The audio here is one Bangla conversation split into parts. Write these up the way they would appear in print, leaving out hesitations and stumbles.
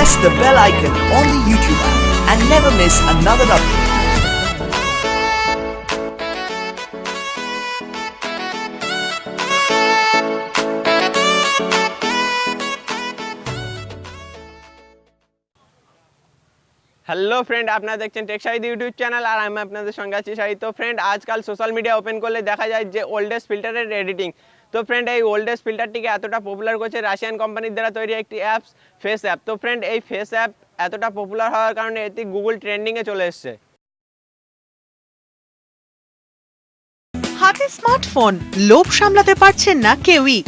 press the bell icon on the YouTube app and never miss another update. Hello friend, আপনারা দেখছেন টেক শাহিদ ইউটিউব চ্যানেল আর আমি আপনাদের সঙ্গে আছি শাহিদ। তো ফ্রেন্ড, আজকাল সোশ্যাল মিডিয়া ওপেন করলে দেখা যায় যে ওল্ডেস্ট ফিল্টারের এডিটিং। তো ফ্রেন্ড, এই ওল্ডেস্ট ফিল্টারটিকে এতটা পপুলার করছে রাশিয়ান কোম্পানির দ্বারা তৈরি একটি অ্যাপস ফেস অ্যাপ। তো ফ্রেন্ড, এই ফেস অ্যাপ এতটা পপুলার হওয়ার কারণে এটি গুগল ট্রেন্ডিংয়ে চলে এসছে। হাতে স্মার্টফোন, লোভ সামলাতে পারছেন না কেউই।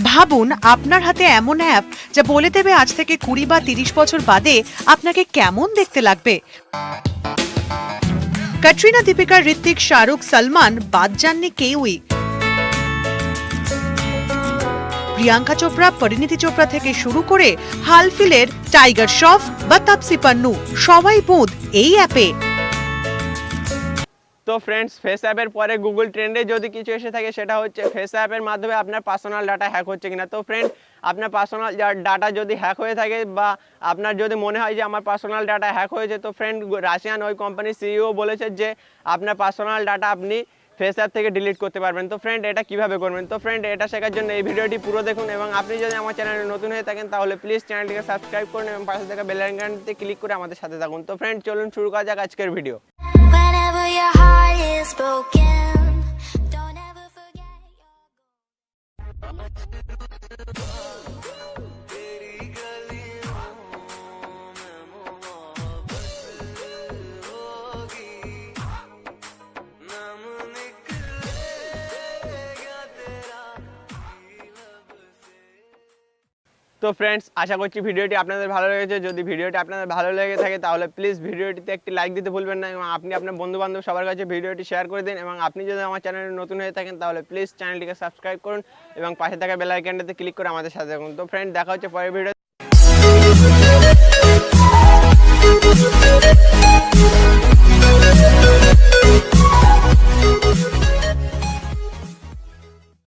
ভাবুন, আপনার হাতে এমন অ্যাপ যা বলে দেবে আজ থেকে 20 বা 30 বছর বাদে আপনাকে কেমন দেখতে লাগবে। ক্যাটরিনা, দীপিকা, ঋত্বিক, শাহরুখ, সলমান বাদ যাননি কেউই। প্রিয়াঙ্কা চোপড়া, পরিণীতি চোপড়া থেকে শুরু করে হালফিলের টাইগার শ্রফ বা তাপসি পান্নু সবাই বুঁদ এই অ্যাপে। তো ফ্রেন্ডস, ফেস অ্যাপের পরে গুগল ট্রেন্ডে যদি কিছু এসে থাকে সেটা হচ্ছে ফেস অ্যাপের মাধ্যমে আপনার পার্সোনাল ডাটা হ্যাক হচ্ছে কিনা। তো ফ্রেন্ড, আপনার পার্সোনাল ডাটা যদি হ্যাক হয়ে থাকে বা আপনার যদি মনে হয় যে আমার পার্সোনাল ডাটা হ্যাক হয়েছে, তো ফ্রেন্ড, রাশিয়ান ওই কোম্পানির সিইও বলেছে যে আপনার পার্সোনাল ডাটা আপনি ফেস অ্যাপ থেকে ডিলিট করতে পারবেন। তো ফ্রেন্ড, এটা কিভাবে করবেন? তো ফ্রেন্ড, এটা শেখার জন্য এই ভিডিওটি পুরো দেখুন এবং আপনি যদি আমার চ্যানেলে নতুন হয়ে থাকেন তাহলে প্লিজ চ্যানেলটিকে সাবস্ক্রাইব করুন এবং পাশে থাকা বেল আইকনটিতে ক্লিক করে আমাদের সাথে থাকুন। তো ফ্রেন্ড, চলুন শুরু করা যাক আজকের video. Whenever your heart is broken, don't ever forget তো ফ্রেন্ডস, আশা করছি ভিডিওটি আপনাদের ভালো লেগেছে। যদি ভিডিওটি আপনাদের ভালো লেগে থাকে তাহলে প্লিজ ভিডিওটিতে একটি লাইক দিতে ভুলবেন না এবং আপনি আপনার বন্ধুবান্ধব সবার কাছে ভিডিওটি শেয়ার করে দিন এবং আপনি যদি আমার চ্যানেলে নতুন হয়ে থাকেন তাহলে প্লিজ চ্যানেলটিকে সাবস্ক্রাইব করুন এবং পাশে থাকা বেল আইকনটাতে ক্লিক করে আমাদের সাথে থাকুন। তো ফ্রেন্ড, দেখা হচ্ছে পরের ভিডিও।